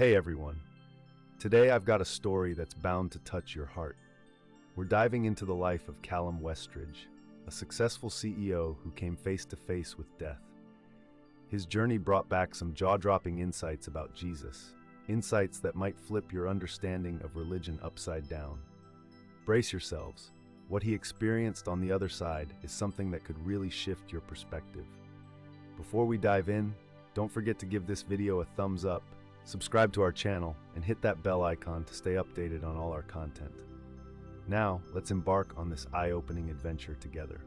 Hey everyone. Today I've got a story that's bound to touch your heart. We're diving into the life of Callum Westridge, a successful CEO who came face to face with death. His journey brought back some jaw-dropping insights about Jesus, insights that might flip your understanding of religion upside down. Brace yourselves. What he experienced on the other side is something that could really shift your perspective. Before we dive in, don't forget to give this video a thumbs up, subscribe to our channel, and hit that bell icon to stay updated on all our content. Now, let's embark on this eye-opening adventure together.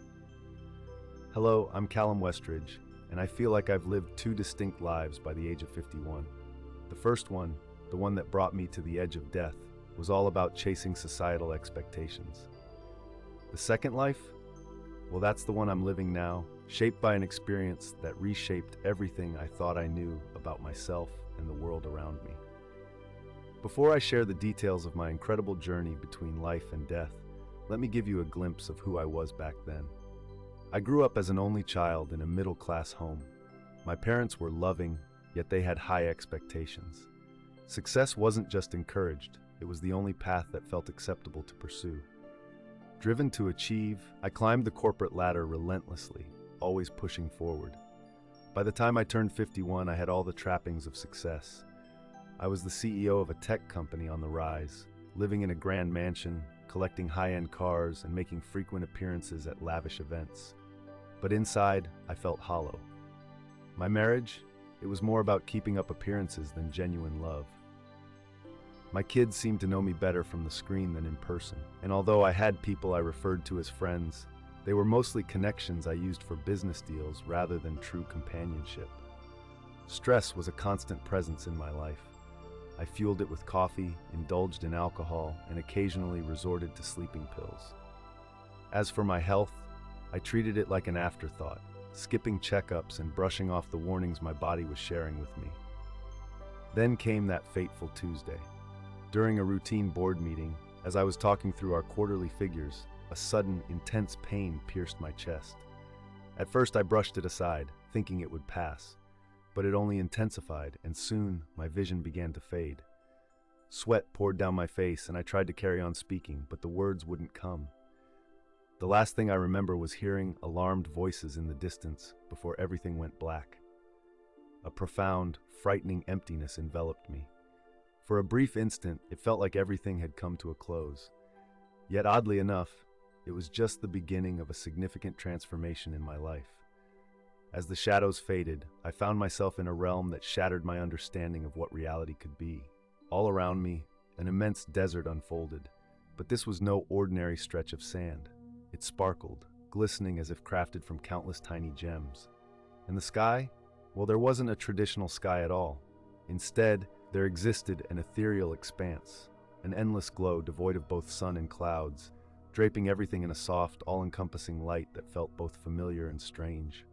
Hello, I'm Callum Westridge, and I feel like I've lived two distinct lives by the age of 51. The first one, the one that brought me to the edge of death, was all about chasing societal expectations. The second life? Well, that's the one I'm living now, shaped by an experience that reshaped everything I thought I knew about myself and the world around me. Before I share the details of my incredible journey between life and death, let me give you a glimpse of who I was back then. I grew up as an only child in a middle-class home. My parents were loving, yet they had high expectations. Success wasn't just encouraged, it was the only path that felt acceptable to pursue. Driven to achieve, I climbed the corporate ladder relentlessly, always pushing forward. By the time I turned 51, I had all the trappings of success. I was the CEO of a tech company on the rise, living in a grand mansion, collecting high-end cars, and making frequent appearances at lavish events. But inside, I felt hollow. My marriage? It was more about keeping up appearances than genuine love. My kids seemed to know me better from the screen than in person, and although I had people I referred to as friends, they were mostly connections I used for business deals rather than true companionship. Stress was a constant presence in my life. I fueled it with coffee, indulged in alcohol, and occasionally resorted to sleeping pills. As for my health, I treated it like an afterthought, skipping checkups and brushing off the warnings my body was sharing with me. Then came that fateful Tuesday. During a routine board meeting, as I was talking through our quarterly figures, a sudden, intense pain pierced my chest. At first I brushed it aside, thinking it would pass, but it only intensified, and soon my vision began to fade. Sweat poured down my face, and I tried to carry on speaking, but the words wouldn't come. The last thing I remember was hearing alarmed voices in the distance before everything went black. A profound, frightening emptiness enveloped me. For a brief instant, it felt like everything had come to a close. Yet oddly enough, it was just the beginning of a significant transformation in my life. As the shadows faded, I found myself in a realm that shattered my understanding of what reality could be. All around me, an immense desert unfolded, but this was no ordinary stretch of sand. It sparkled, glistening as if crafted from countless tiny gems. And the sky? Well, there wasn't a traditional sky at all. Instead, there existed an ethereal expanse, an endless glow devoid of both sun and clouds, draping everything in a soft, all-encompassing light that felt both familiar and strange.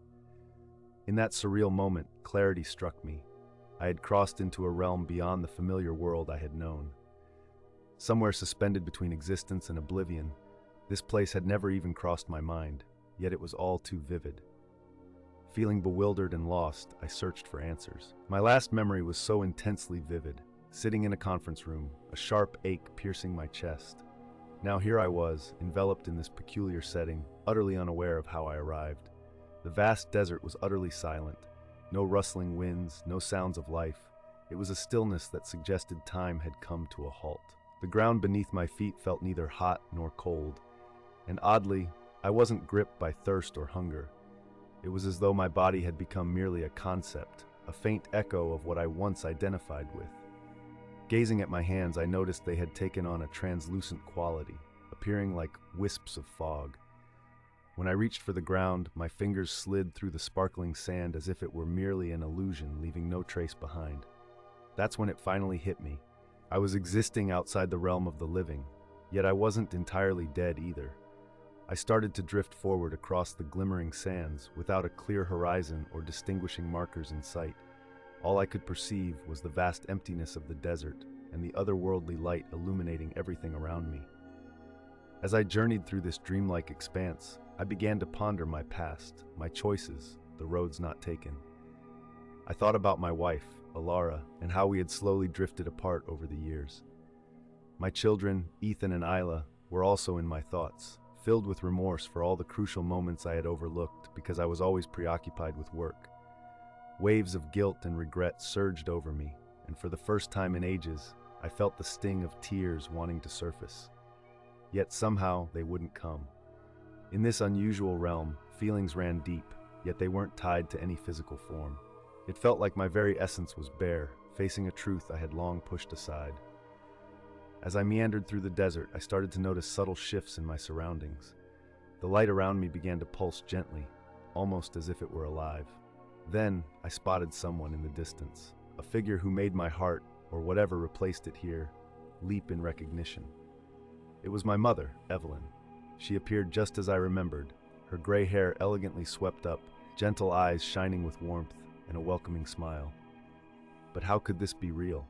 In that surreal moment, clarity struck me. I had crossed into a realm beyond the familiar world I had known. Somewhere suspended between existence and oblivion, this place had never even crossed my mind, yet it was all too vivid. Feeling bewildered and lost, I searched for answers. My last memory was so intensely vivid, sitting in a conference room, a sharp ache piercing my chest. Now here I was, enveloped in this peculiar setting, utterly unaware of how I arrived. The vast desert was utterly silent. No rustling winds, no sounds of life. It was a stillness that suggested time had come to a halt. The ground beneath my feet felt neither hot nor cold. And oddly, I wasn't gripped by thirst or hunger. It was as though my body had become merely a concept, a faint echo of what I once identified with. Gazing at my hands, I noticed they had taken on a translucent quality, appearing like wisps of fog. When I reached for the ground, my fingers slid through the sparkling sand as if it were merely an illusion, leaving no trace behind. That's when it finally hit me. I was existing outside the realm of the living, yet I wasn't entirely dead either. I started to drift forward across the glimmering sands without a clear horizon or distinguishing markers in sight. All I could perceive was the vast emptiness of the desert and the otherworldly light illuminating everything around me. As I journeyed through this dreamlike expanse, I began to ponder my past, my choices, the roads not taken. I thought about my wife, Alara, and how we had slowly drifted apart over the years. My children, Ethan and Isla, were also in my thoughts, filled with remorse for all the crucial moments I had overlooked because I was always preoccupied with work. Waves of guilt and regret surged over me, and for the first time in ages, I felt the sting of tears wanting to surface. Yet somehow they wouldn't come. In this unusual realm, feelings ran deep, yet they weren't tied to any physical form. It felt like my very essence was bare, facing a truth I had long pushed aside. As I meandered through the desert, I started to notice subtle shifts in my surroundings. The light around me began to pulse gently, almost as if it were alive. Then, I spotted someone in the distance, a figure who made my heart, or whatever replaced it here, leap in recognition. It was my mother, Evelyn. She appeared just as I remembered, her gray hair elegantly swept up, gentle eyes shining with warmth, and a welcoming smile. But how could this be real?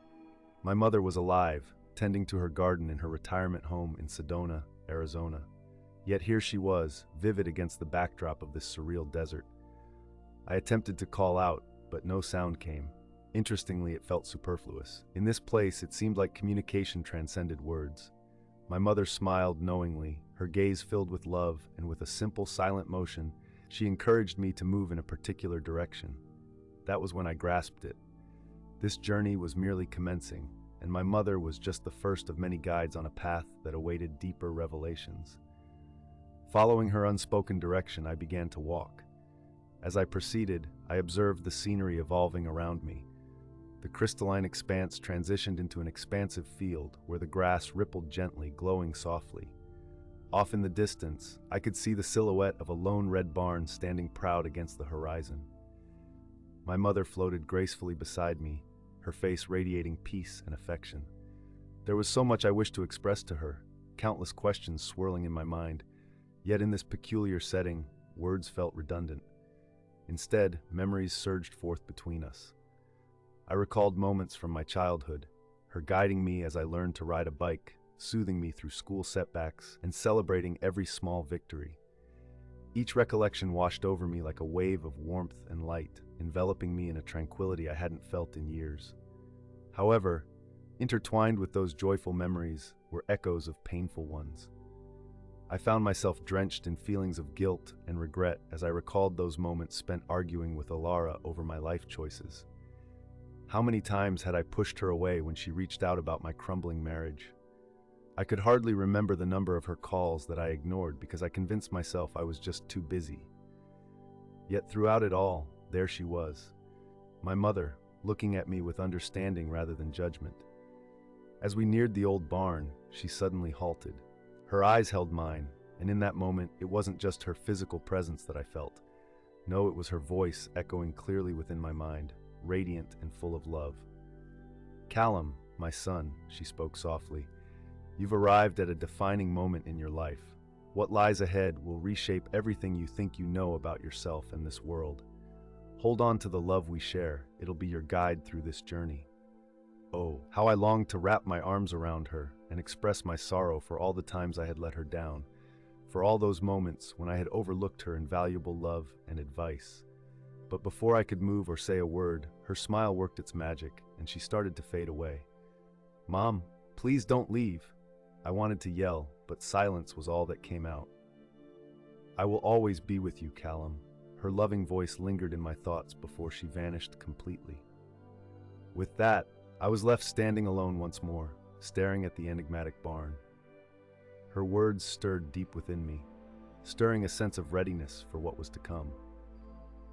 My mother was alive, tending to her garden in her retirement home in Sedona, Arizona. Yet here she was, vivid against the backdrop of this surreal desert. I attempted to call out, but no sound came. Interestingly, it felt superfluous. In this place, it seemed like communication transcended words. My mother smiled knowingly, her gaze filled with love, and with a simple, silent motion, she encouraged me to move in a particular direction. That was when I grasped it. This journey was merely commencing, and my mother was just the first of many guides on a path that awaited deeper revelations. Following her unspoken direction, I began to walk. As I proceeded, I observed the scenery evolving around me. The crystalline expanse transitioned into an expansive field where the grass rippled gently, glowing softly. Off in the distance, I could see the silhouette of a lone red barn standing proud against the horizon. My mother floated gracefully beside me, her face radiating peace and affection. There was so much I wished to express to her, countless questions swirling in my mind, yet in this peculiar setting, words felt redundant. Instead, memories surged forth between us. I recalled moments from my childhood, her guiding me as I learned to ride a bike, soothing me through school setbacks, and celebrating every small victory. Each recollection washed over me like a wave of warmth and light, enveloping me in a tranquility I hadn't felt in years. However, intertwined with those joyful memories were echoes of painful ones. I found myself drenched in feelings of guilt and regret as I recalled those moments spent arguing with Alara over my life choices. How many times had I pushed her away when she reached out about my crumbling marriage? I could hardly remember the number of her calls that I ignored because I convinced myself I was just too busy. Yet throughout it all, there she was, my mother, looking at me with understanding rather than judgment. As we neared the old barn, she suddenly halted. Her eyes held mine, and in that moment, it wasn't just her physical presence that I felt. No, it was her voice echoing clearly within my mind, radiant and full of love. "Callum, my son," she spoke softly, "you've arrived at a defining moment in your life. What lies ahead will reshape everything you think you know about yourself and this world. Hold on to the love we share. It'll be your guide through this journey." Oh, how I longed to wrap my arms around her and express my sorrow for all the times I had let her down, for all those moments when I had overlooked her invaluable love and advice. But before I could move or say a word, her smile worked its magic, and she started to fade away. "Mom, please don't leave." I wanted to yell, but silence was all that came out. "I will always be with you, Callum." Her loving voice lingered in my thoughts before she vanished completely. With that, I was left standing alone once more, staring at the enigmatic barn. Her words stirred deep within me, stirring a sense of readiness for what was to come.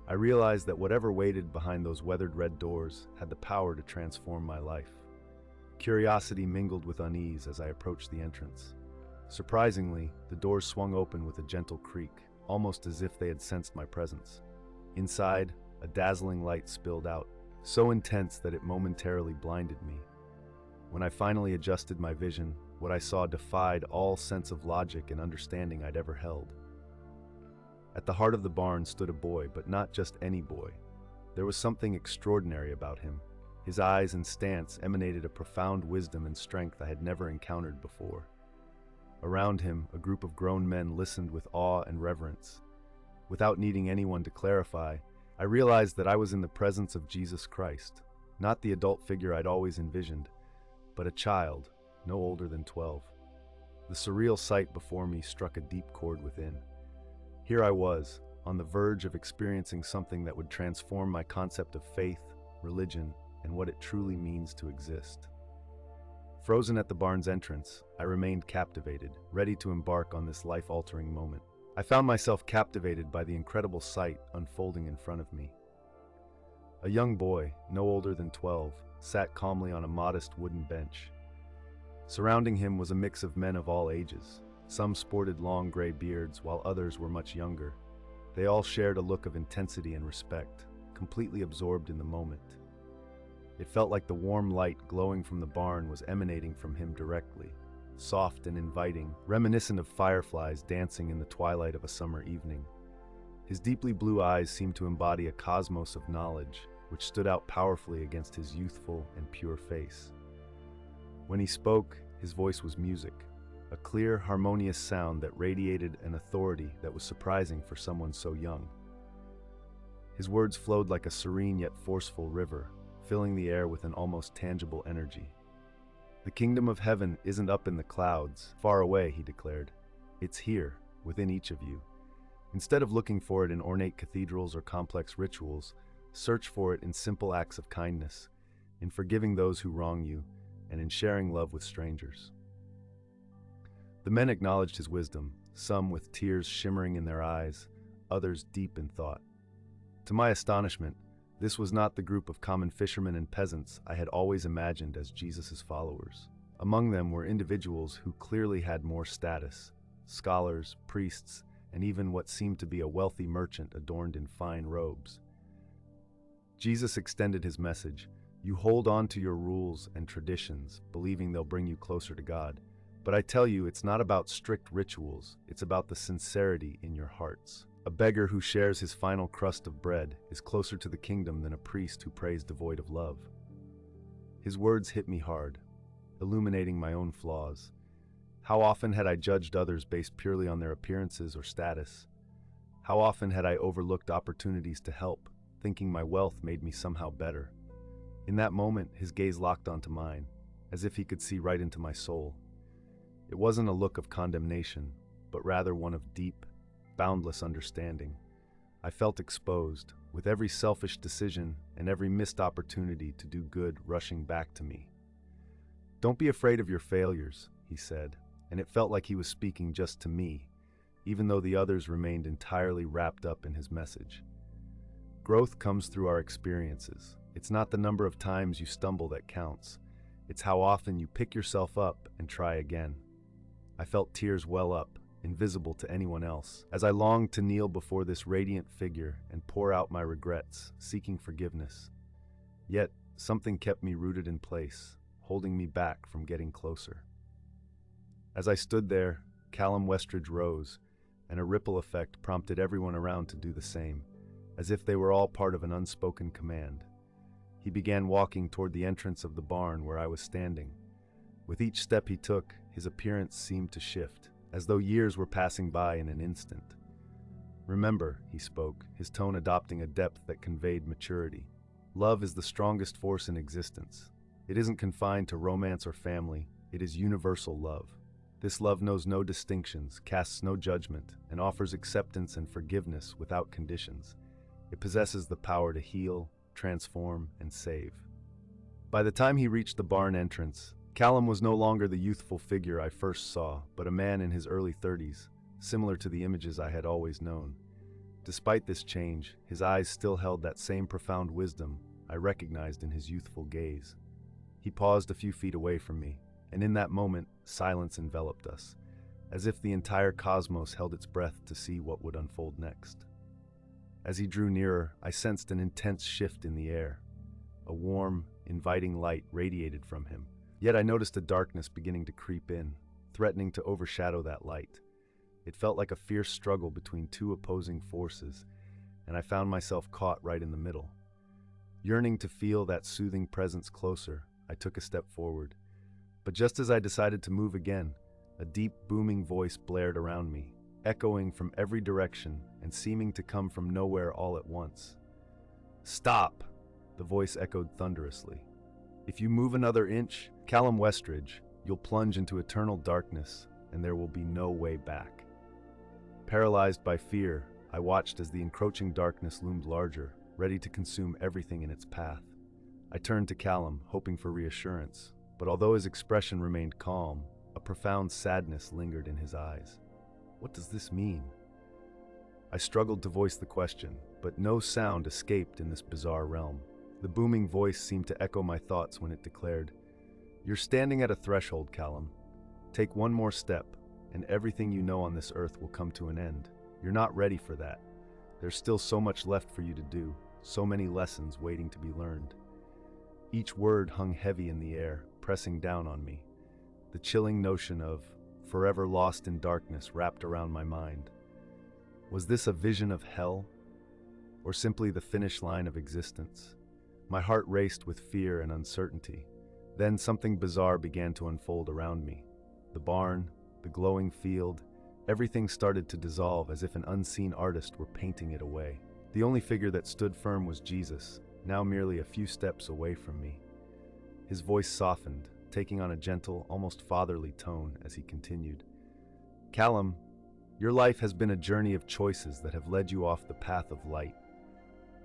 I realized that whatever waited behind those weathered red doors had the power to transform my life. Curiosity mingled with unease as I approached the entrance. Surprisingly, the doors swung open with a gentle creak, almost as if they had sensed my presence. Inside, a dazzling light spilled out, so intense that it momentarily blinded me. When I finally adjusted my vision, what I saw defied all sense of logic and understanding I'd ever held. At the heart of the barn stood a boy, but not just any boy. There was something extraordinary about him. His eyes and stance emanated a profound wisdom and strength I had never encountered before. Around him, a group of grown men listened with awe and reverence. Without needing anyone to clarify, I realized that I was in the presence of Jesus Christ, not the adult figure I'd always envisioned, but a child, no older than 12. The surreal sight before me struck a deep chord within. Here I was, on the verge of experiencing something that would transform my concept of faith, religion, and what it truly means to exist. Frozen at the barn's entrance, I remained captivated, ready to embark on this life-altering moment. I found myself captivated by the incredible sight unfolding in front of me. A young boy, no older than 12, sat calmly on a modest wooden bench. Surrounding him was a mix of men of all ages. Some sported long gray beards, while others were much younger. They all shared a look of intensity and respect, completely absorbed in the moment. It felt like the warm light glowing from the barn was emanating from him directly, soft and inviting, reminiscent of fireflies dancing in the twilight of a summer evening. His deeply blue eyes seemed to embody a cosmos of knowledge, which stood out powerfully against his youthful and pure face. When he spoke, his voice was music, a clear, harmonious sound that radiated an authority that was surprising for someone so young. His words flowed like a serene yet forceful river, filling the air with an almost tangible energy. "The kingdom of heaven isn't up in the clouds, far away," he declared. "It's here, within each of you. Instead of looking for it in ornate cathedrals or complex rituals, search for it in simple acts of kindness, in forgiving those who wrong you, and in sharing love with strangers." The men acknowledged his wisdom, some with tears shimmering in their eyes, others deep in thought. To my astonishment, this was not the group of common fishermen and peasants I had always imagined as Jesus' followers. Among them were individuals who clearly had more status: scholars, priests, and even what seemed to be a wealthy merchant adorned in fine robes. Jesus extended his message: "You hold on to your rules and traditions, believing they'll bring you closer to God. But I tell you, it's not about strict rituals, it's about the sincerity in your hearts. A beggar who shares his final crust of bread is closer to the kingdom than a priest who prays devoid of love." His words hit me hard, illuminating my own flaws. How often had I judged others based purely on their appearances or status? How often had I overlooked opportunities to help, thinking my wealth made me somehow better? In that moment, his gaze locked onto mine, as if he could see right into my soul. It wasn't a look of condemnation, but rather one of deep, boundless understanding. I felt exposed, with every selfish decision and every missed opportunity to do good rushing back to me. "Don't be afraid of your failures," he said, and it felt like he was speaking just to me, even though the others remained entirely wrapped up in his message. Growth comes through our experiences. It's not the number of times you stumble that counts. It's how often you pick yourself up and try again. I felt tears well up, invisible to anyone else, as I longed to kneel before this radiant figure and pour out my regrets, seeking forgiveness. Yet, something kept me rooted in place, holding me back from getting closer. As I stood there, Callum Westridge rose, and a ripple effect prompted everyone around to do the same, as if they were all part of an unspoken command. He began walking toward the entrance of the barn where I was standing. With each step he took, his appearance seemed to shift, as though years were passing by in an instant. "Remember," he spoke, his tone adopting a depth that conveyed maturity. "Love is the strongest force in existence. It isn't confined to romance or family, it is universal love. This love knows no distinctions, casts no judgment, and offers acceptance and forgiveness without conditions. It possesses the power to heal, transform, and save." By the time he reached the barn entrance, Callum was no longer the youthful figure I first saw, but a man in his early 30s, similar to the images I had always known. Despite this change, his eyes still held that same profound wisdom I recognized in his youthful gaze. He paused a few feet away from me, and in that moment, silence enveloped us, as if the entire cosmos held its breath to see what would unfold next. As he drew nearer, I sensed an intense shift in the air. A warm, inviting light radiated from him. Yet I noticed a darkness beginning to creep in, threatening to overshadow that light. It felt like a fierce struggle between two opposing forces, and I found myself caught right in the middle. Yearning to feel that soothing presence closer, I took a step forward. But just as I decided to move again, a deep, booming voice blared around me, echoing from every direction and seeming to come from nowhere all at once. "Stop! The voice echoed thunderously. If you move another inch, Callum Westridge, you'll plunge into eternal darkness, and there will be no way back. Paralyzed by fear, I watched as the encroaching darkness loomed larger, ready to consume everything in its path. I turned to Callum, hoping for reassurance, but although his expression remained calm, a profound sadness lingered in his eyes. What does this mean? I struggled to voice the question, but no sound escaped in this bizarre realm. The booming voice seemed to echo my thoughts when it declared, "You're standing at a threshold, Callum. Take one more step, and everything you know on this earth will come to an end. You're not ready for that. There's still so much left for you to do, so many lessons waiting to be learned." Each word hung heavy in the air, pressing down on me. The chilling notion of forever lost in darkness wrapped around my mind. Was this a vision of hell, or simply the finish line of existence? My heart raced with fear and uncertainty. Then something bizarre began to unfold around me. The barn, the glowing field, everything started to dissolve as if an unseen artist were painting it away. The only figure that stood firm was Jesus, now merely a few steps away from me. His voice softened, taking on a gentle, almost fatherly tone as he continued. "Callum, your life has been a journey of choices that have led you off the path of light.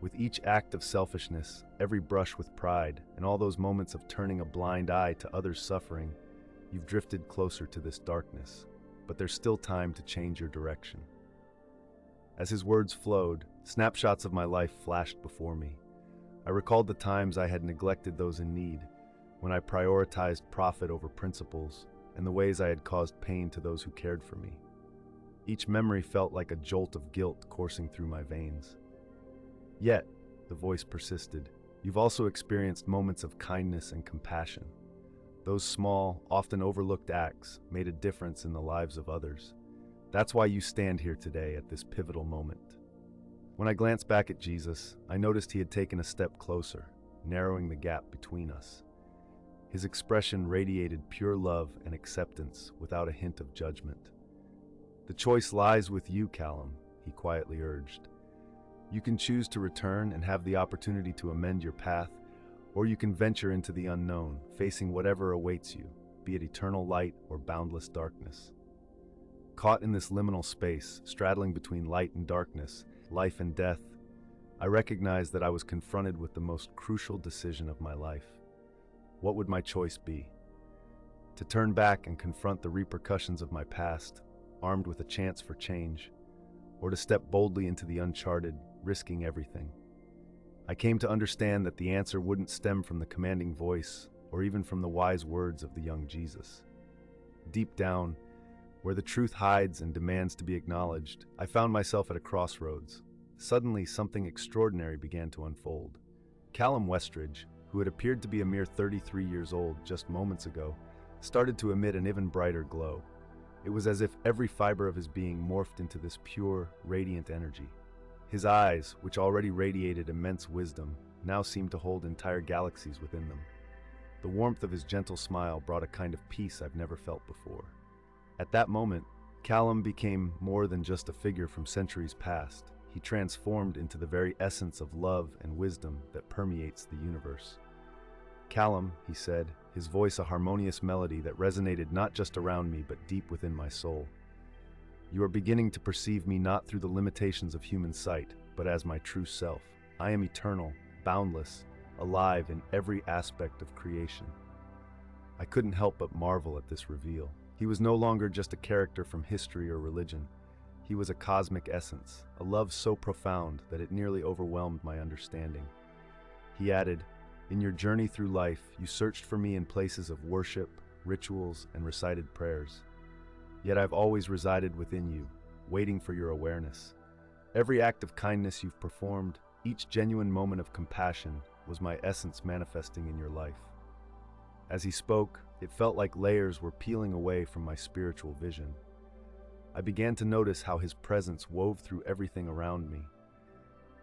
With each act of selfishness, every brush with pride, and all those moments of turning a blind eye to others' suffering, you've drifted closer to this darkness. But there's still time to change your direction." As his words flowed, snapshots of my life flashed before me. I recalled the times I had neglected those in need, when I prioritized profit over principles, and the ways I had caused pain to those who cared for me. Each memory felt like a jolt of guilt coursing through my veins. Yet, the voice persisted, you've also experienced moments of kindness and compassion. Those small, often overlooked acts made a difference in the lives of others. That's why you stand here today at this pivotal moment. When I glanced back at Jesus, I noticed he had taken a step closer, narrowing the gap between us. His expression radiated pure love and acceptance without a hint of judgment. "The choice lies with you, Callum," he quietly urged. "You can choose to return and have the opportunity to amend your path, or you can venture into the unknown, facing whatever awaits you, be it eternal light or boundless darkness." Caught in this liminal space, straddling between light and darkness, life and death, I recognized that I was confronted with the most crucial decision of my life. What would my choice be? To turn back and confront the repercussions of my past, armed with a chance for change, or to step boldly into the uncharted, risking everything? I came to understand that the answer wouldn't stem from the commanding voice or even from the wise words of the young Jesus. Deep down, where the truth hides and demands to be acknowledged, I found myself at a crossroads. Suddenly, something extraordinary began to unfold. Callum Westridge, who had appeared to be a mere 33 years old just moments ago, started to emit an even brighter glow. It was as if every fiber of his being morphed into this pure, radiant energy. His eyes, which already radiated immense wisdom, now seemed to hold entire galaxies within them. The warmth of his gentle smile brought a kind of peace I've never felt before. At that moment, Callum became more than just a figure from centuries past. He transformed into the very essence of love and wisdom that permeates the universe. "Callum," he said, his voice a harmonious melody that resonated not just around me but deep within my soul. "You are beginning to perceive me not through the limitations of human sight, but as my true self. I am eternal, boundless, alive in every aspect of creation." I couldn't help but marvel at this reveal. He was no longer just a character from history or religion. He was a cosmic essence, a love so profound that it nearly overwhelmed my understanding. He added, "In your journey through life, you searched for me in places of worship, rituals, and recited prayers. Yet I've always resided within you, waiting for your awareness. Every act of kindness you've performed, each genuine moment of compassion, was my essence manifesting in your life." As he spoke, it felt like layers were peeling away from my spiritual vision. I began to notice how his presence wove through everything around me.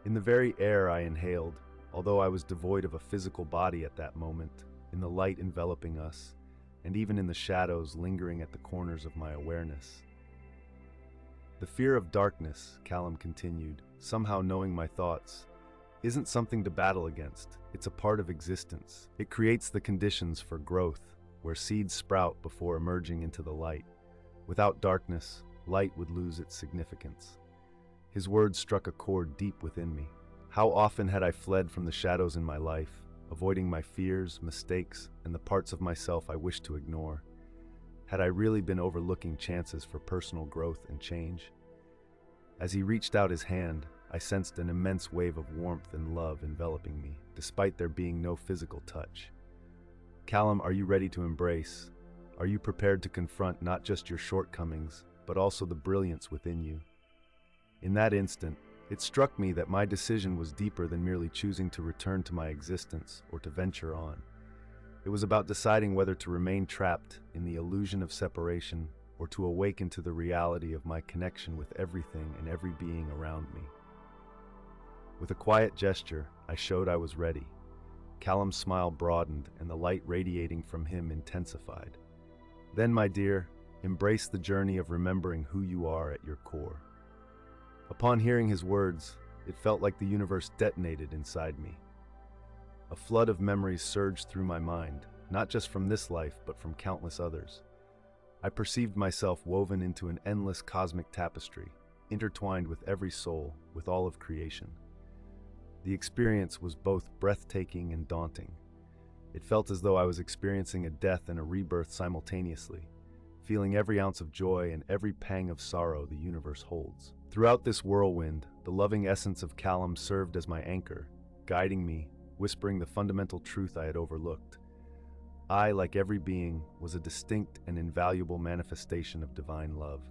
In the very air I inhaled, although I was devoid of a physical body at that moment, in the light enveloping us, and even in the shadows lingering at the corners of my awareness. "The fear of darkness," Callum continued, somehow knowing my thoughts, isn't something to battle against. It's a part of existence. It creates the conditions for growth, where seeds sprout before emerging into the light. Without darkness, light would lose its significance. His words struck a chord deep within me. How often had I fled from the shadows in my life, avoiding my fears, mistakes, and the parts of myself I wished to ignore? Had I really been overlooking chances for personal growth and change? As he reached out his hand, I sensed an immense wave of warmth and love enveloping me, despite there being no physical touch. Callum, are you ready to embrace? Are you prepared to confront not just your shortcomings, but also the brilliance within you? In that instant, it struck me that my decision was deeper than merely choosing to return to my existence or to venture on. It was about deciding whether to remain trapped in the illusion of separation or to awaken to the reality of my connection with everything and every being around me. With a quiet gesture, I showed I was ready. Callum's smile broadened and the light radiating from him intensified. Then, my dear, embrace the journey of remembering who you are at your core. Upon hearing his words, it felt like the universe detonated inside me. A flood of memories surged through my mind, not just from this life, but from countless others. I perceived myself woven into an endless cosmic tapestry, intertwined with every soul, with all of creation. The experience was both breathtaking and daunting. It felt as though I was experiencing a death and a rebirth simultaneously, feeling every ounce of joy and every pang of sorrow the universe holds. Throughout this whirlwind, the loving essence of Callum served as my anchor, guiding me, whispering the fundamental truth I had overlooked. I, like every being, was a distinct and invaluable manifestation of divine love.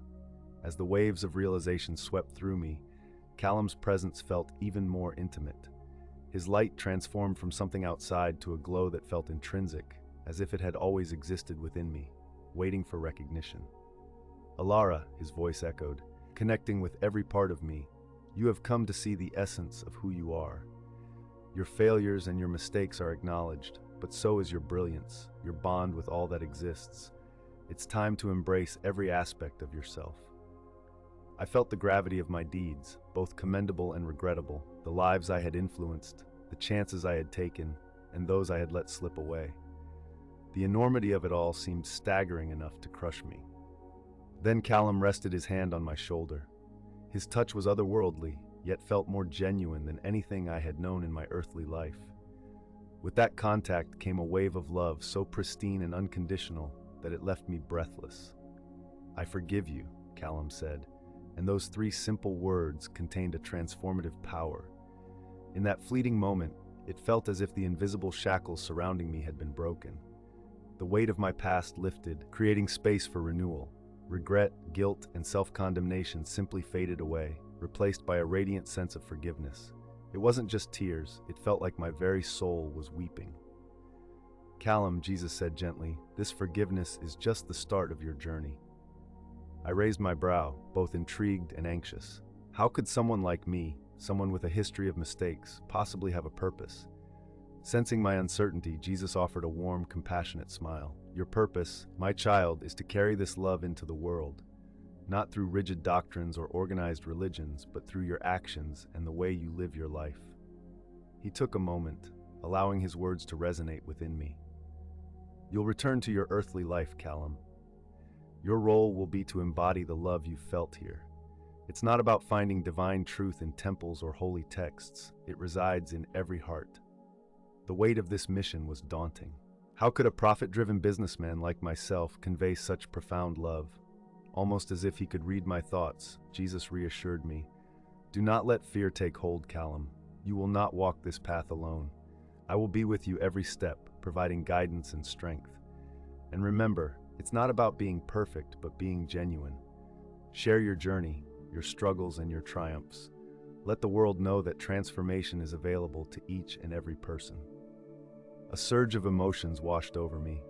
As the waves of realization swept through me, Callum's presence felt even more intimate. His light transformed from something outside to a glow that felt intrinsic, as if it had always existed within me, waiting for recognition. Alara, his voice echoed, connecting with every part of me, you have come to see the essence of who you are. Your failures and your mistakes are acknowledged, but so is your brilliance, your bond with all that exists. It's time to embrace every aspect of yourself. I felt the gravity of my deeds, both commendable and regrettable, the lives I had influenced, the chances I had taken, and those I had let slip away. The enormity of it all seemed staggering enough to crush me. Then Callum rested his hand on my shoulder. His touch was otherworldly, yet felt more genuine than anything I had known in my earthly life. With that contact came a wave of love so pristine and unconditional that it left me breathless. I forgive you, Callum said, and those three simple words contained a transformative power. In that fleeting moment, it felt as if the invisible shackles surrounding me had been broken. The weight of my past lifted, creating space for renewal. Regret, guilt, and self-condemnation simply faded away, replaced by a radiant sense of forgiveness. It wasn't just tears, it felt like my very soul was weeping. Callum, Jesus said gently, this forgiveness is just the start of your journey. I raised my brow, both intrigued and anxious. How could someone like me, someone with a history of mistakes, possibly have a purpose? Sensing my uncertainty, Jesus offered a warm, compassionate smile. Your purpose, my child, is to carry this love into the world, not through rigid doctrines or organized religions, but through your actions and the way you live your life. He took a moment, allowing his words to resonate within me. You'll return to your earthly life, Callum. Your role will be to embody the love you felt here. It's not about finding divine truth in temples or holy texts. It resides in every heart. The weight of this mission was daunting. How could a profit-driven businessman like myself convey such profound love? Almost as if he could read my thoughts, Jesus reassured me. Do not let fear take hold, Callum. You will not walk this path alone. I will be with you every step, providing guidance and strength. And remember, it's not about being perfect, but being genuine. Share your journey, your struggles, and your triumphs. Let the world know that transformation is available to each and every person. A surge of emotions washed over me.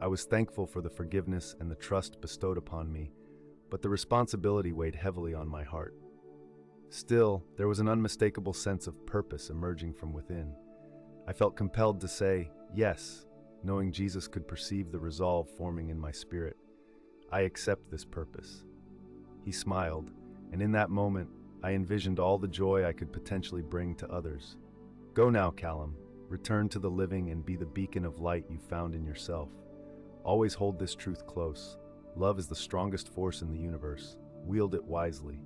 I was thankful for the forgiveness and the trust bestowed upon me, but the responsibility weighed heavily on my heart. Still, there was an unmistakable sense of purpose emerging from within. I felt compelled to say yes, knowing Jesus could perceive the resolve forming in my spirit. I accept this purpose. He smiled, and in that moment, I envisioned all the joy I could potentially bring to others. Go now, Callum. Return to the living and be the beacon of light you found in yourself. Always hold this truth close. Love is the strongest force in the universe. Wield it wisely.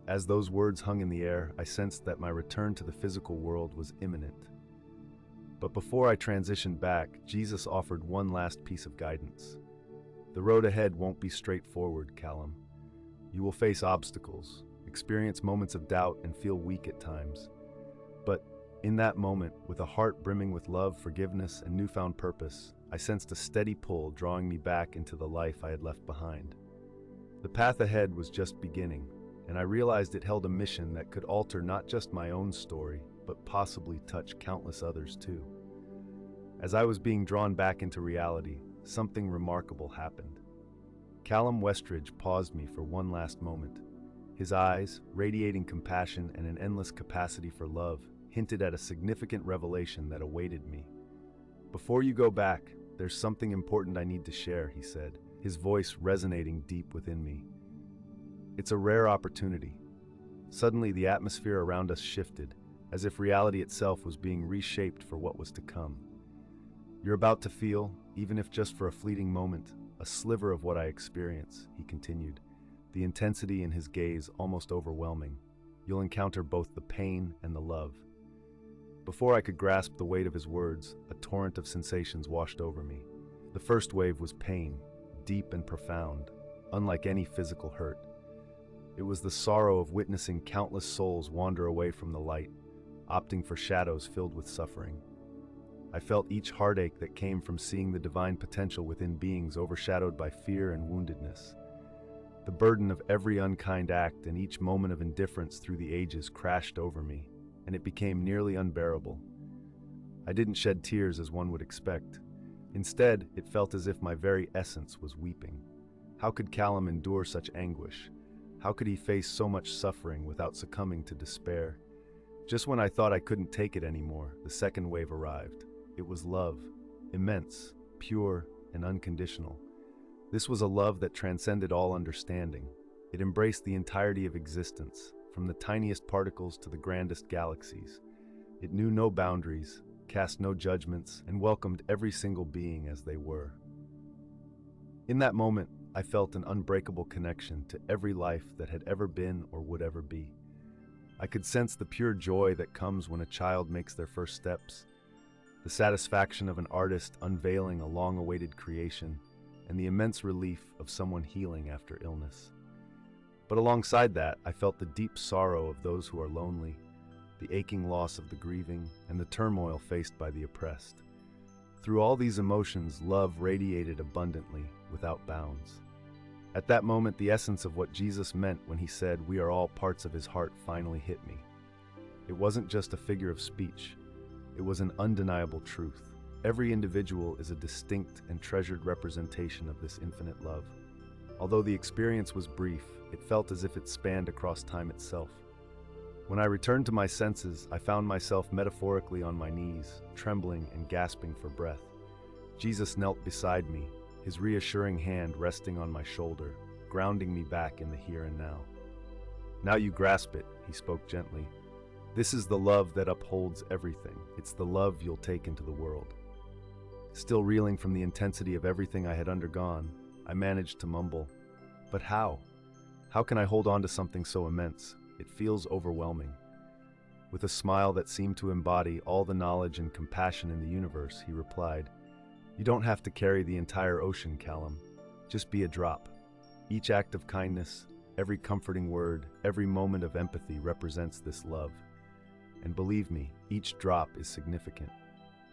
As those words hung in the air, I sensed that my return to the physical world was imminent. But before I transitioned back, Jesus offered one last piece of guidance. The road ahead won't be straightforward, Callum. You will face obstacles, experience moments of doubt, and feel weak at times. But in that moment, with a heart brimming with love, forgiveness, and newfound purpose, I sensed a steady pull drawing me back into the life I had left behind. The path ahead was just beginning, and I realized it held a mission that could alter not just my own story, but possibly touch countless others too. As I was being drawn back into reality, something remarkable happened. Callum Westridge paused me for one last moment. His eyes, radiating compassion and an endless capacity for love, hinted at a significant revelation that awaited me. "Before you go back, there's something important I need to share," he said, his voice resonating deep within me. "It's a rare opportunity." Suddenly, the atmosphere around us shifted, as if reality itself was being reshaped for what was to come. "You're about to feel, even if just for a fleeting moment, a sliver of what I experience," he continued, the intensity in his gaze almost overwhelming. "You'll encounter both the pain and the love." Before I could grasp the weight of his words, a torrent of sensations washed over me. The first wave was pain, deep and profound, unlike any physical hurt. It was the sorrow of witnessing countless souls wander away from the light, opting for shadows filled with suffering. I felt each heartache that came from seeing the divine potential within beings overshadowed by fear and woundedness. The burden of every unkind act and each moment of indifference through the ages crashed over me, and it became nearly unbearable. I didn't shed tears as one would expect. Instead, it felt as if my very essence was weeping. How could Callum endure such anguish? How could he face so much suffering without succumbing to despair? Just when I thought I couldn't take it anymore, the second wave arrived. It was love, immense, pure, and unconditional. This was a love that transcended all understanding. It embraced the entirety of existence, from the tiniest particles to the grandest galaxies. It knew no boundaries, cast no judgments, and welcomed every single being as they were. In that moment, I felt an unbreakable connection to every life that had ever been or would ever be. I could sense the pure joy that comes when a child makes their first steps, the satisfaction of an artist unveiling a long-awaited creation, and the immense relief of someone healing after illness. But alongside that, I felt the deep sorrow of those who are lonely, the aching loss of the grieving, and the turmoil faced by the oppressed. Through all these emotions, love radiated abundantly, without bounds. At that moment, the essence of what Jesus meant when he said, "We are all parts of his heart," finally hit me. It wasn't just a figure of speech. It was an undeniable truth. Every individual is a distinct and treasured representation of this infinite love. Although the experience was brief, it felt as if it spanned across time itself. When I returned to my senses, I found myself metaphorically on my knees, trembling and gasping for breath. Jesus knelt beside me, his reassuring hand resting on my shoulder, grounding me back in the here and now. "Now you grasp it," he spoke gently. "This is the love that upholds everything. It's the love you'll take into the world." Still reeling from the intensity of everything I had undergone, I managed to mumble, "But how? How can I hold on to something so immense? It feels overwhelming." With a smile that seemed to embody all the knowledge and compassion in the universe, he replied, "You don't have to carry the entire ocean, Callum. Just be a drop. Each act of kindness, every comforting word, every moment of empathy represents this love. And believe me, each drop is significant."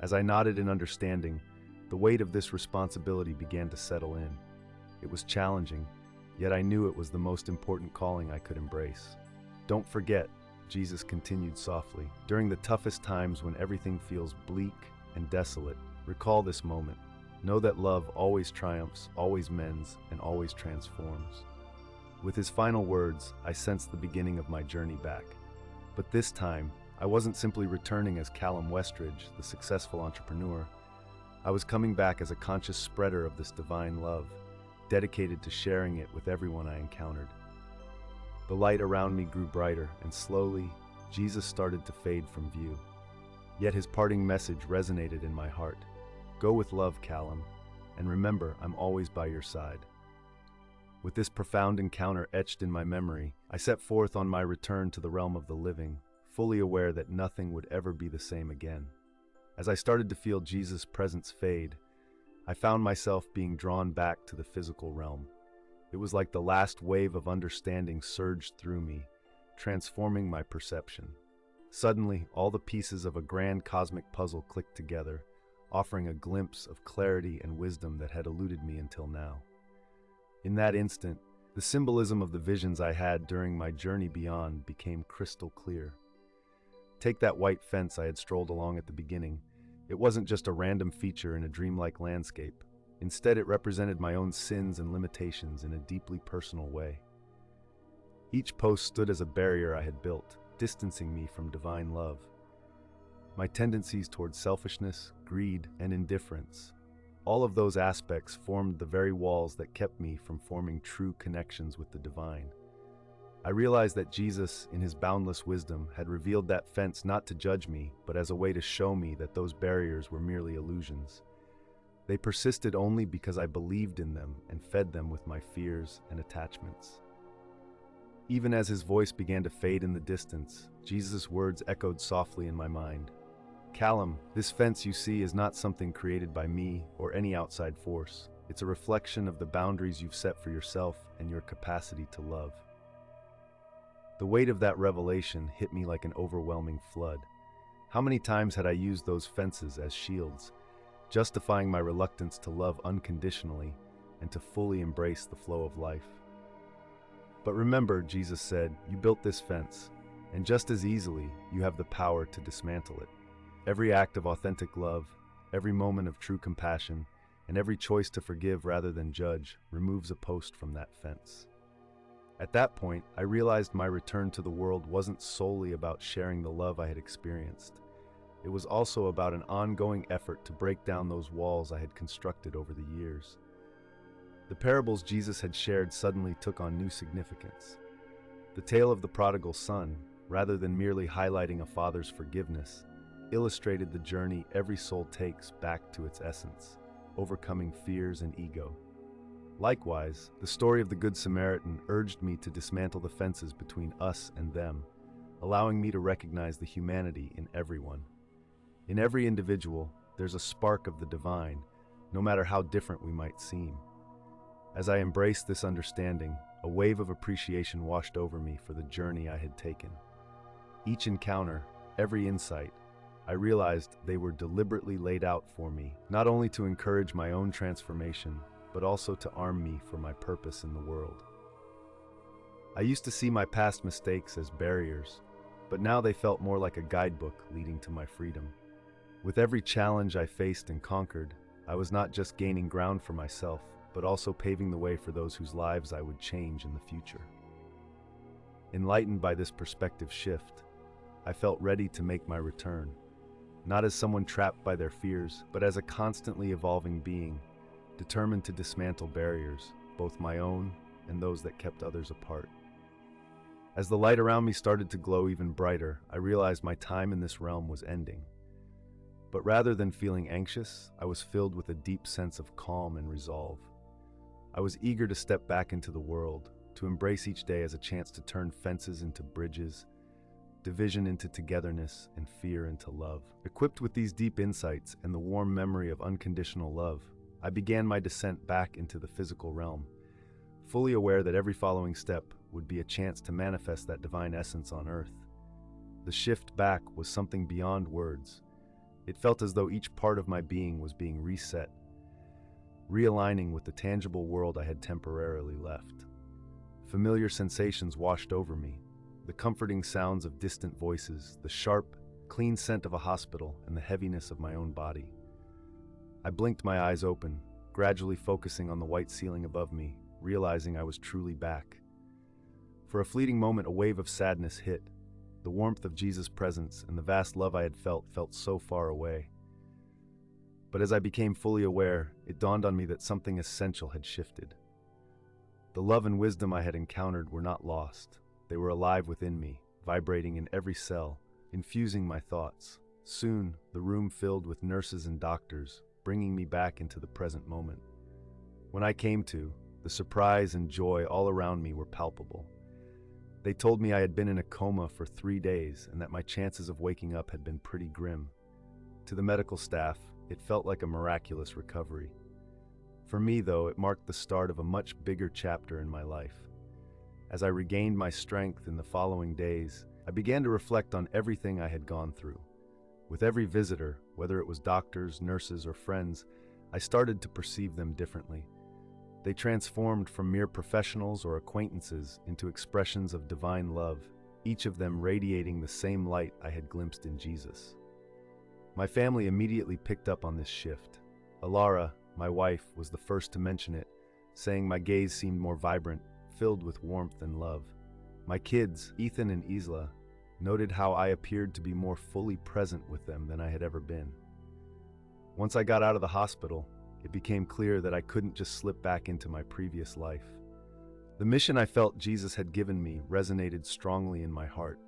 As I nodded in understanding, the weight of this responsibility began to settle in. It was challenging, yet I knew it was the most important calling I could embrace. "Don't forget," Jesus continued softly, "during the toughest times when everything feels bleak and desolate, recall this moment. Know that love always triumphs, always mends, and always transforms." With his final words, I sensed the beginning of my journey back. But this time, I wasn't simply returning as Callum Westridge, the successful entrepreneur. I was coming back as a conscious spreader of this divine love, dedicated to sharing it with everyone I encountered. The light around me grew brighter, and slowly, Jesus started to fade from view. Yet his parting message resonated in my heart. Go with love, Callum, and remember, I'm always by your side. With this profound encounter etched in my memory, I set forth on my return to the realm of the living, fully aware that nothing would ever be the same again. As I started to feel Jesus' presence fade, I found myself being drawn back to the physical realm. It was like the last wave of understanding surged through me, transforming my perception. Suddenly, all the pieces of a grand cosmic puzzle clicked together, offering a glimpse of clarity and wisdom that had eluded me until now. In that instant, the symbolism of the visions I had during my journey beyond became crystal clear. Take that white fence I had strolled along at the beginning. It wasn't just a random feature in a dreamlike landscape. Instead, it represented my own sins and limitations in a deeply personal way. Each post stood as a barrier I had built, distancing me from divine love. My tendencies toward selfishness, greed, and indifference. All of those aspects formed the very walls that kept me from forming true connections with the divine. I realized that Jesus, in his boundless wisdom, had revealed that fence not to judge me, but as a way to show me that those barriers were merely illusions. They persisted only because I believed in them and fed them with my fears and attachments. Even as his voice began to fade in the distance, Jesus' words echoed softly in my mind. Callum, this fence you see is not something created by me or any outside force. It's a reflection of the boundaries you've set for yourself and your capacity to love. The weight of that revelation hit me like an overwhelming flood. How many times had I used those fences as shields, justifying my reluctance to love unconditionally and to fully embrace the flow of life? But remember, Jesus said, you built this fence, and just as easily, you have the power to dismantle it. Every act of authentic love, every moment of true compassion, and every choice to forgive rather than judge removes a post from that fence. At that point, I realized my return to the world wasn't solely about sharing the love I had experienced. It was also about an ongoing effort to break down those walls I had constructed over the years. The parables Jesus had shared suddenly took on new significance. The tale of the prodigal son, rather than merely highlighting a father's forgiveness, illustrated the journey every soul takes back to its essence, overcoming fears and ego. Likewise, the story of the Good Samaritan urged me to dismantle the fences between us and them, allowing me to recognize the humanity in everyone. In every individual, there's a spark of the divine, no matter how different we might seem. As I embraced this understanding, a wave of appreciation washed over me for the journey I had taken. Each encounter, every insight, I realized they were deliberately laid out for me, not only to encourage my own transformation, but also to arm me for my purpose in the world. I used to see my past mistakes as barriers, but now they felt more like a guidebook leading to my freedom. With every challenge I faced and conquered, I was not just gaining ground for myself, but also paving the way for those whose lives I would change in the future. Enlightened by this perspective shift, I felt ready to make my return, not as someone trapped by their fears, but as a constantly evolving being, determined to dismantle barriers, both my own and those that kept others apart. As the light around me started to glow even brighter, I realized my time in this realm was ending. But rather than feeling anxious, I was filled with a deep sense of calm and resolve. I was eager to step back into the world, to embrace each day as a chance to turn fences into bridges, division into togetherness, and fear into love. Equipped with these deep insights and the warm memory of unconditional love, I began my descent back into the physical realm, fully aware that every following step would be a chance to manifest that divine essence on earth. The shift back was something beyond words. It felt as though each part of my being was being reset, realigning with the tangible world I had temporarily left. Familiar sensations washed over me, the comforting sounds of distant voices, the sharp, clean scent of a hospital, and the heaviness of my own body. I blinked my eyes open, gradually focusing on the white ceiling above me, realizing I was truly back. For a fleeting moment, a wave of sadness hit. The warmth of Jesus' presence and the vast love I had felt so far away. But as I became fully aware, it dawned on me that something essential had shifted. The love and wisdom I had encountered were not lost. They were alive within me, vibrating in every cell, infusing my thoughts, Soon, the room filled with nurses and doctors, bringing me back into the present moment. When I came to, the surprise and joy all around me were palpable. They told me I had been in a coma for 3 days and that my chances of waking up had been pretty grim. To the medical staff, it felt like a miraculous recovery. For me, though, it marked the start of a much bigger chapter in my life. As I regained my strength in the following days, I began to reflect on everything I had gone through. With every visitor, whether it was doctors, nurses, or friends, I started to perceive them differently. They transformed from mere professionals or acquaintances into expressions of divine love, each of them radiating the same light I had glimpsed in Jesus. My family immediately picked up on this shift. Alara, my wife, was the first to mention it, saying my gaze seemed more vibrant, filled with warmth and love. My kids, Ethan and Isla, noted how I appeared to be more fully present with them than I had ever been. Once I got out of the hospital, it became clear that I couldn't just slip back into my previous life. The mission I felt Jesus had given me resonated strongly in my heart.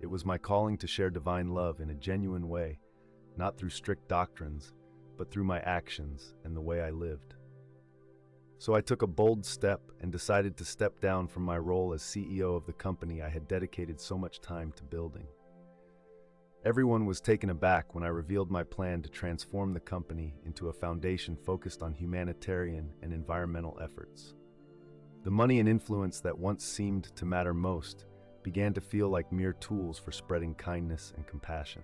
It was my calling to share divine love in a genuine way, not through strict doctrines, but through my actions and the way I lived. So I took a bold step and decided to step down from my role as CEO of the company I had dedicated so much time to building. Everyone was taken aback when I revealed my plan to transform the company into a foundation focused on humanitarian and environmental efforts. The money and influence that once seemed to matter most began to feel like mere tools for spreading kindness and compassion.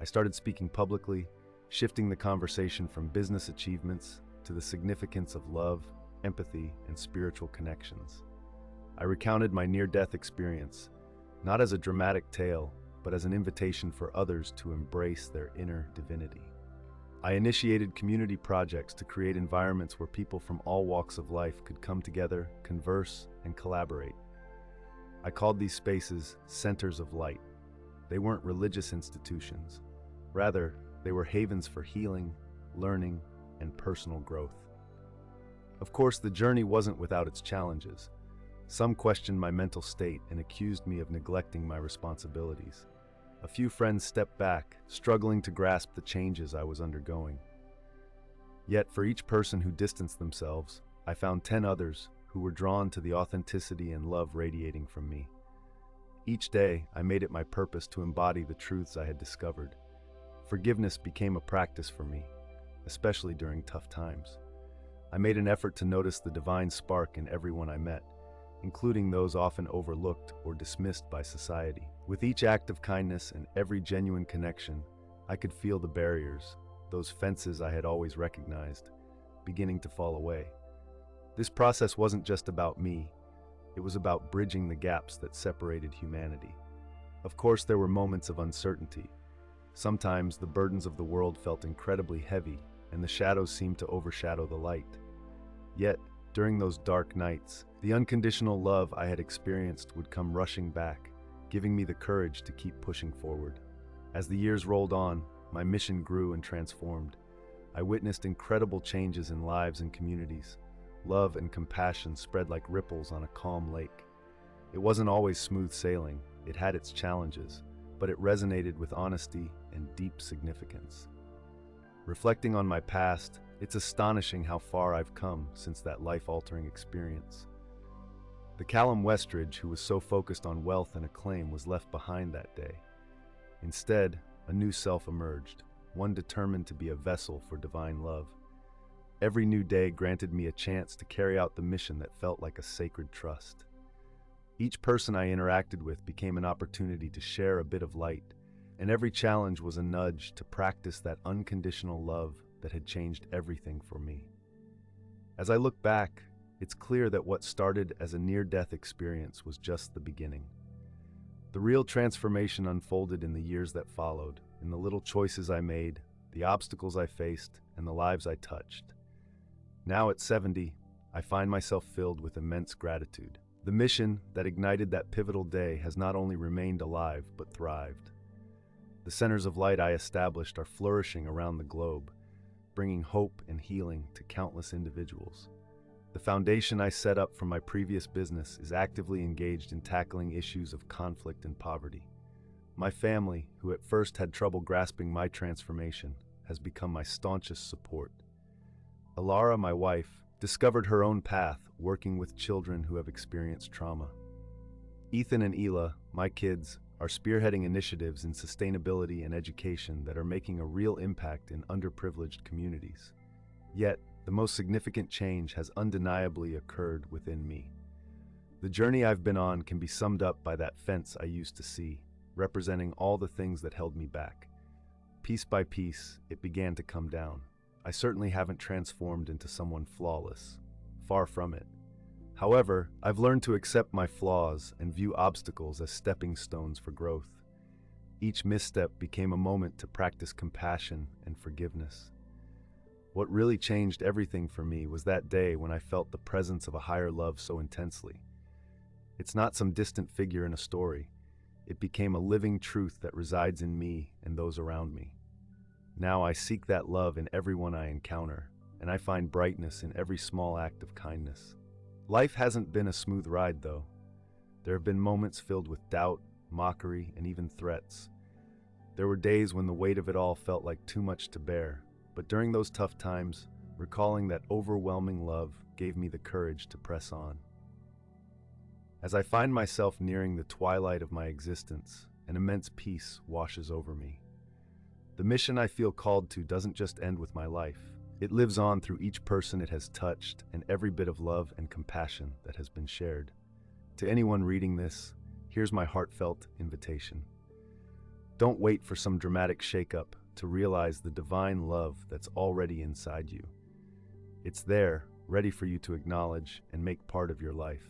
I started speaking publicly, shifting the conversation from business achievements to the significance of love, empathy, and spiritual connections. I recounted my near-death experience, not as a dramatic tale, but as an invitation for others to embrace their inner divinity. I initiated community projects to create environments where people from all walks of life could come together, converse, and collaborate. I called these spaces centers of light. They weren't religious institutions. Rather, they were havens for healing, learning, and personal growth. Of course, the journey wasn't without its challenges. Some questioned my mental state and accused me of neglecting my responsibilities. A few friends stepped back, struggling to grasp the changes I was undergoing. Yet, for each person who distanced themselves, I found 10 others who were drawn to the authenticity and love radiating from me. Each day, I made it my purpose to embody the truths I had discovered. Forgiveness became a practice for me, especially during tough times. I made an effort to notice the divine spark in everyone I met, including those often overlooked or dismissed by society. With each act of kindness and every genuine connection, I could feel the barriers, those fences I had always recognized, beginning to fall away. This process wasn't just about me, it was about bridging the gaps that separated humanity. Of course, there were moments of uncertainty. Sometimes the burdens of the world felt incredibly heavy, and the shadows seemed to overshadow the light. Yet, during those dark nights, the unconditional love I had experienced would come rushing back, giving me the courage to keep pushing forward. As the years rolled on, my mission grew and transformed. I witnessed incredible changes in lives and communities. Love and compassion spread like ripples on a calm lake. It wasn't always smooth sailing, it had its challenges, but it resonated with honesty and deep significance. Reflecting on my past, it's astonishing how far I've come since that life-altering experience. The Callum Westridge who was so focused on wealth and acclaim was left behind that day. Instead, a new self emerged, one determined to be a vessel for divine love. Every new day granted me a chance to carry out the mission that felt like a sacred trust. Each person I interacted with became an opportunity to share a bit of light, and every challenge was a nudge to practice that unconditional love that had changed everything for me. As I look back, it's clear that what started as a near-death experience was just the beginning. The real transformation unfolded in the years that followed, in the little choices I made, the obstacles I faced, and the lives I touched. Now at 70, I find myself filled with immense gratitude. The mission that ignited that pivotal day has not only remained alive, but thrived. The centers of light I established are flourishing around the globe, bringing hope and healing to countless individuals. The foundation I set up from my previous business is actively engaged in tackling issues of conflict and poverty. My family, who at first had trouble grasping my transformation, has become my staunchest support. Alara, my wife, discovered her own path working with children who have experienced trauma. Ethan and Ela, my kids, are spearheading initiatives in sustainability and education that are making a real impact in underprivileged communities. Yet, the most significant change has undeniably occurred within me. The journey I've been on can be summed up by that fence I used to see, representing all the things that held me back. Piece by piece, it began to come down. I certainly haven't transformed into someone flawless. Far from it. However, I've learned to accept my flaws and view obstacles as stepping stones for growth. Each misstep became a moment to practice compassion and forgiveness. What really changed everything for me was that day when I felt the presence of a higher love so intensely. It's not some distant figure in a story. It became a living truth that resides in me and those around me. Now I seek that love in everyone I encounter, and I find brightness in every small act of kindness. Life hasn't been a smooth ride, though. There have been moments filled with doubt, mockery, and even threats. There were days when the weight of it all felt like too much to bear, but during those tough times, recalling that overwhelming love gave me the courage to press on. As I find myself nearing the twilight of my existence, an immense peace washes over me. The mission I feel called to doesn't just end with my life. It lives on through each person it has touched and every bit of love and compassion that has been shared. To anyone reading this, here's my heartfelt invitation. Don't wait for some dramatic shakeup to realize the divine love that's already inside you. It's there, ready for you to acknowledge and make part of your life.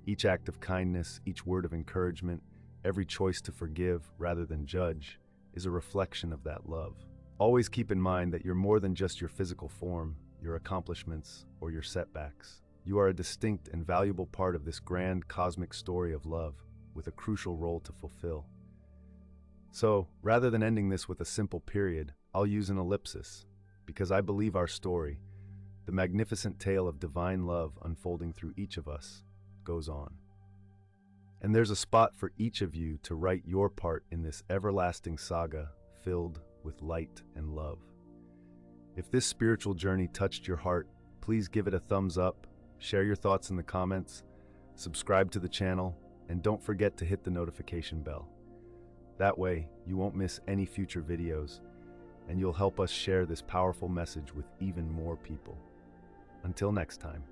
Each act of kindness, each word of encouragement, every choice to forgive rather than judge is a reflection of that love. Always keep in mind that you're more than just your physical form, your accomplishments, or your setbacks. You are a distinct and valuable part of this grand cosmic story of love, with a crucial role to fulfill. So, rather than ending this with a simple period, I'll use an ellipsis, because I believe our story, the magnificent tale of divine love unfolding through each of us, goes on. And there's a spot for each of you to write your part in this everlasting saga filled with light and love. If this spiritual journey touched your heart, please give it a thumbs up, share your thoughts in the comments, subscribe to the channel, and don't forget to hit the notification bell. That way, you won't miss any future videos, and you'll help us share this powerful message with even more people. Until next time.